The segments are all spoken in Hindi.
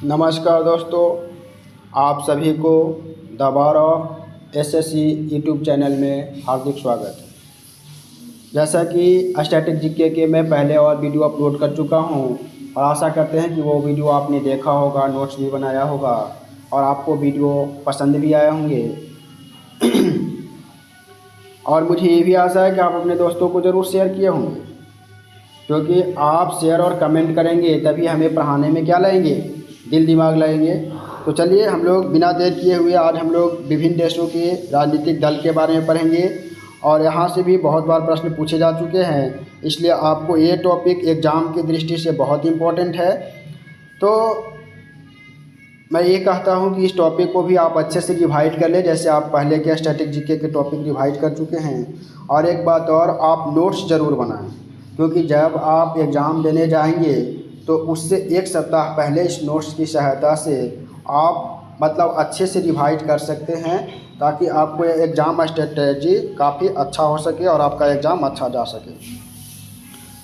नमस्कार दोस्तों, आप सभी को दोबारा एसएससी यूट्यूब चैनल में हार्दिक स्वागत है। जैसा कि स्टैटिक जीके के मैं पहले और वीडियो अपलोड कर चुका हूं और आशा करते हैं कि वो वीडियो आपने देखा होगा, नोट्स भी बनाया होगा और आपको वीडियो पसंद भी आए होंगे। और मुझे ये भी आशा है कि आप अपने दोस्तों को ज़रूर शेयर किए होंगे, क्योंकि आप शेयर और कमेंट करेंगे तभी हमें पढ़ाने में क्या लगेंगे, दिल दिमाग लगेंगे। तो चलिए हम लोग बिना देर किए हुए आज हम लोग विभिन्न देशों के राजनीतिक दल के बारे में पढ़ेंगे और यहाँ से भी बहुत बार प्रश्न पूछे जा चुके हैं, इसलिए आपको ये टॉपिक एग्ज़ाम की दृष्टि से बहुत इम्पोर्टेंट है। तो मैं ये कहता हूँ कि इस टॉपिक को भी आप अच्छे से रिवाइज कर लें, जैसे आप पहले के स्टैटिक जीके के टॉपिक रिवाइज कर चुके हैं। और एक बात और, आप नोट्स ज़रूर बनाएं, क्योंकि जब आप एग्ज़ाम देने जाएंगे तो उससे एक सप्ताह पहले इस नोट्स की सहायता से आप अच्छे से रिवाइज कर सकते हैं, ताकि आपको एग्ज़ाम स्ट्रेटजी काफ़ी अच्छा हो सके और आपका एग्ज़ाम अच्छा जा सके।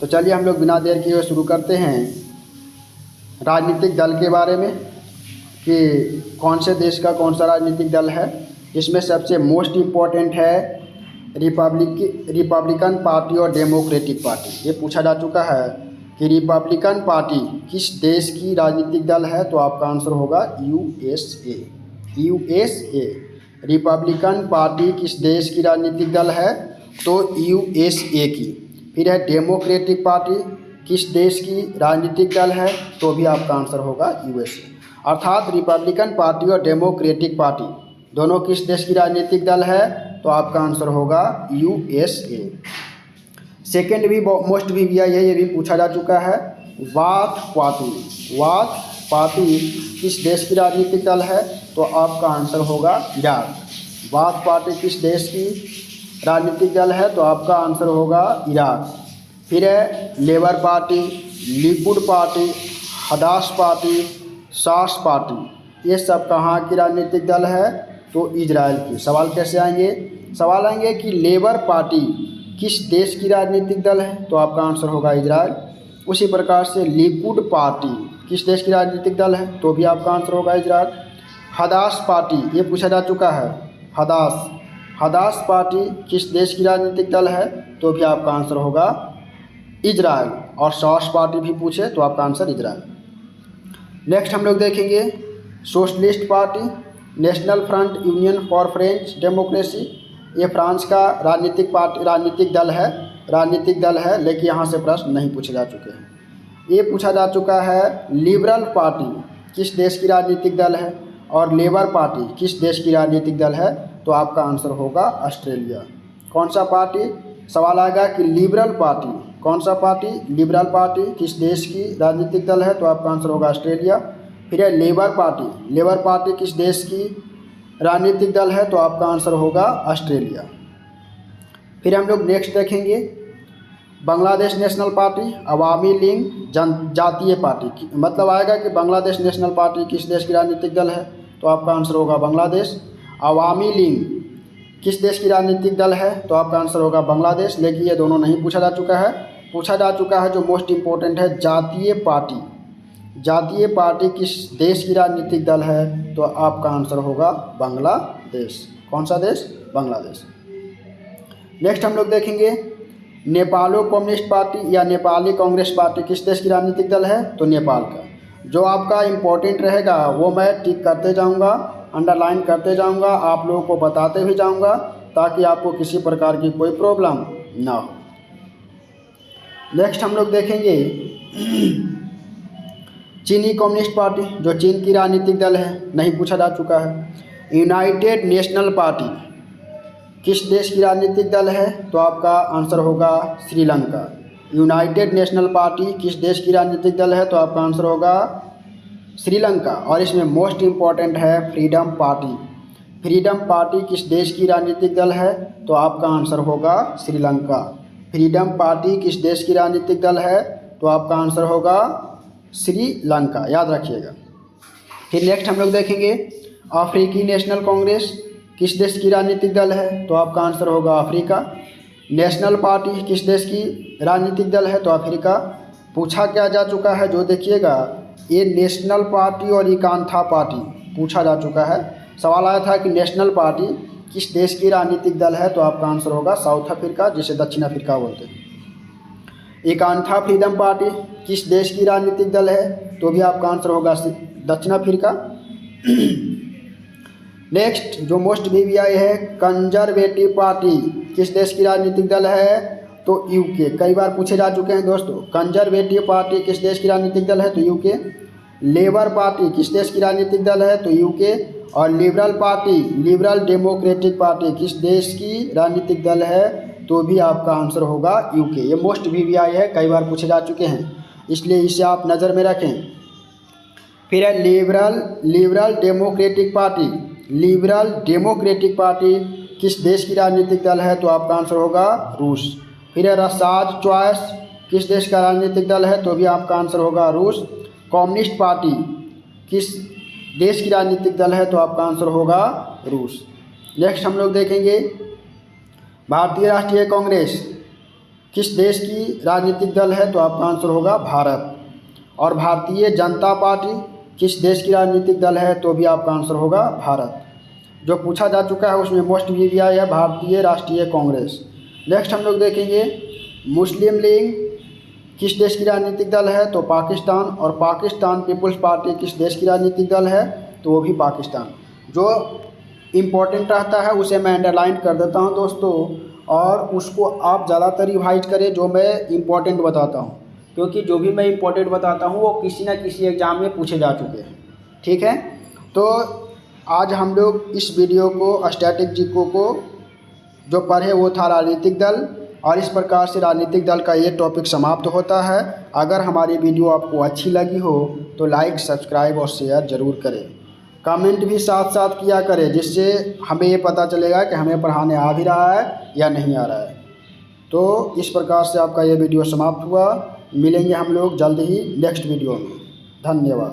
तो चलिए हम लोग बिना देर किए शुरू करते हैं राजनीतिक दल के बारे में, कि कौन से देश का कौन सा राजनीतिक दल है। इसमें सबसे मोस्ट इम्पॉर्टेंट है रिपब्लिकन पार्टी और डेमोक्रेटिक पार्टी। ये पूछा जा चुका है कि रिपब्लिकन पार्टी किस देश की राजनीतिक दल है, तो आपका आंसर होगा यूएसए। यूएसए। रिपब्लिकन पार्टी किस देश की राजनीतिक दल है, तो यूएसए की। फिर है डेमोक्रेटिक पार्टी किस देश की राजनीतिक दल है, तो भी आपका आंसर होगा यूएसए। अर्थात रिपब्लिकन पार्टी और डेमोक्रेटिक पार्टी दोनों किस देश की राजनीतिक दल है, तो आपका आंसर होगा यूएसए। सेकेंड भी मोस्ट भी ये भी पूछा जा चुका है, वाथ पार्टी किस देश की राजनीतिक दल है, तो आपका आंसर होगा इराक। वाथ पार्टी किस देश की राजनीतिक दल है, तो आपका आंसर होगा इराक। फिर है labour party, Likud party, Hadash party, सास पार्टी। ये सब कहाँ की राजनीतिक दल है, तो इजराइल की। सवाल कैसे आएंगे, सवाल आएंगे कि लेबर पार्टी किस देश की राजनीतिक दल है, तो आपका आंसर होगा इजराइल। उसी प्रकार से लिकुड पार्टी किस देश की राजनीतिक दल है, तो भी आपका आंसर होगा इजराइल। हदास पार्टी, ये पूछा जा चुका है, हदास पार्टी किस देश की राजनीतिक दल है, तो भी आपका आंसर होगा इजराइल। और सास पार्टी भी पूछे तो आपका आंसर इजराइल। नेक्स्ट हम लोग देखेंगे socialist party, national front union for French democracy. ये फ्रांस का राजनीतिक दल है, लेकिन यहाँ से प्रश्न नहीं पूछे जा चुके हैं। ये पूछा जा चुका है लिबरल पार्टी किस देश की राजनीतिक दल है, और लेबर पार्टी किस देश की राजनीतिक दल है, तो आपका आंसर होगा ऑस्ट्रेलिया। कौन सा पार्टी, सवाल आएगा कि लिबरल पार्टी, कौन सा पार्टी, लिबरल पार्टी किस देश की राजनीतिक दल है, तो आपका आंसर होगा ऑस्ट्रेलिया। फिर है लेबर पार्टी किस देश की राजनीतिक दल है, तो आपका आंसर होगा ऑस्ट्रेलिया। फिर हम लोग नेक्स्ट देखेंगे बांग्लादेश नेशनल पार्टी, अवामी लीग जातीय पार्टी। आएगा कि बांग्लादेश नेशनल पार्टी किस देश की राजनीतिक दल है, तो आपका आंसर होगा बांग्लादेश। अवामी लीग किस देश की राजनीतिक दल है, तो आपका आंसर होगा बांग्लादेश। लेकिन ये दोनों नहीं पूछा जा चुका है। पूछा जा चुका है जो मोस्ट इम्पोर्टेंट है, जातीय पार्टी किस देश की राजनीतिक दल है, तो आपका आंसर होगा बांग्लादेश। कौन सा देश, बांग्लादेश। नेक्स्ट हम लोग देखेंगे नेपालो कम्युनिस्ट पार्टी या नेपाली कांग्रेस पार्टी किस देश की राजनीतिक दल है, तो नेपाल का। जो आपका इम्पोर्टेंट रहेगा वो मैं टिक करते जाऊंगा, अंडरलाइन करते जाऊंगा, आप लोगों को बताते भी जाऊंगा, ताकि आपको किसी प्रकार की कोई प्रॉब्लम ना हो। नेक्स्ट हम लोग देखेंगे चीनी कम्युनिस्ट पार्टी, जो चीन की राजनीतिक दल है, नहीं पूछा जा चुका है। यूनाइटेड नेशनल पार्टी किस देश की राजनीतिक दल है, तो आपका आंसर होगा श्रीलंका। यूनाइटेड नेशनल पार्टी किस देश की राजनीतिक दल है, तो आपका आंसर होगा श्रीलंका। और इसमें मोस्ट इम्पॉर्टेंट है फ्रीडम पार्टी किस देश की राजनीतिक दल है, तो आपका आंसर होगा श्रीलंका। फ्रीडम पार्टी किस देश की राजनीतिक दल है, तो आपका आंसर होगा श्रीलंका, याद रखिएगा। फिर नेक्स्ट हम लोग देखेंगे अफ्रीकी नेशनल कांग्रेस किस देश की राजनीतिक दल है, तो आपका आंसर होगा अफ्रीका। नेशनल पार्टी किस देश की राजनीतिक दल है, तो अफ्रीका। पूछा क्या जा चुका है जो देखिएगा ये नेशनल पार्टी और इकांथा पार्टी पूछा जा चुका है। सवाल आया था कि नेशनल पार्टी किस देश की राजनीतिक दल है, तो आपका आंसर होगा साउथ अफ्रीका, जिसे दक्षिण अफ्रीका बोलते हैं। एकांथा फ्रीडम पार्टी किस देश की राजनीतिक दल है, तो भी आपका आंसर होगा दक्षिण अफ्रीका। नेक्स्ट जो मोस्ट वीवीआई है, कंजर्वेटिव पार्टी किस देश की राजनीतिक दल है, तो यूके। कई बार पूछे जा चुके हैं दोस्तों। कंजर्वेटिव पार्टी किस देश की राजनीतिक दल है, तो यूके। लेबर पार्टी किस देश की राजनीतिक दल है, तो यूके। और liberal party, liberal democratic party किस देश की राजनीतिक दल है, तो भी आपका आंसर होगा यूके। ये मोस्ट वीवीआई है, कई बार पूछे जा चुके हैं, इसलिए इसे आप नज़र में रखें। फिर है liberal democratic party. Liberal democratic party किस देश की राजनीतिक दल है, तो आपका आंसर होगा रूस। फिर है राष्ट्र चॉइस किस देश का राजनीतिक दल है, तो भी आपका आंसर होगा रूस। कम्युनिस्ट पार्टी किस देश की राजनीतिक दल है, तो आपका आंसर होगा रूस। नेक्स्ट हम लोग देखेंगे भारतीय राष्ट्रीय कांग्रेस किस देश की राजनीतिक दल है, तो आपका आंसर होगा भारत। और भारतीय जनता पार्टी किस देश की राजनीतिक दल है, तो भी आपका आंसर होगा भारत। जो पूछा जा चुका है उसमें मोस्ट वीवीआई है भारतीय राष्ट्रीय कांग्रेस। नेक्स्ट हम लोग देखेंगे मुस्लिम लीग किस देश की राजनीतिक दल है, तो पाकिस्तान। और पाकिस्तान पीपुल्स पार्टी किस देश की राजनीतिक दल है, तो वो भी पाकिस्तान। जो इम्पोर्टेंट रहता है उसे मैं अंडरलाइन कर देता हूँ दोस्तों, और उसको आप ज़्यादातर रिवाइज करें जो मैं इम्पोर्टेंट बताता हूँ, क्योंकि जो भी मैं इम्पोर्टेंट बताता हूँ वो किसी न किसी एग्ज़ाम में पूछे जा चुके हैं। ठीक है, तो आज हम लोग इस वीडियो को स्टैटिक जीको को जो पढ़े वो था राजनीतिक दल, और इस प्रकार से राजनीतिक दल का ये टॉपिक समाप्त होता है। अगर हमारी वीडियो आपको अच्छी लगी हो तो लाइक, सब्सक्राइब और शेयर ज़रूर करें। कमेंट भी साथ साथ किया करें, जिससे हमें ये पता चलेगा कि हमें पढ़ाने आ भी रहा है या नहीं आ रहा है। तो इस प्रकार से आपका ये वीडियो समाप्त हुआ। मिलेंगे हम लोग जल्द ही नेक्स्ट वीडियो में। धन्यवाद।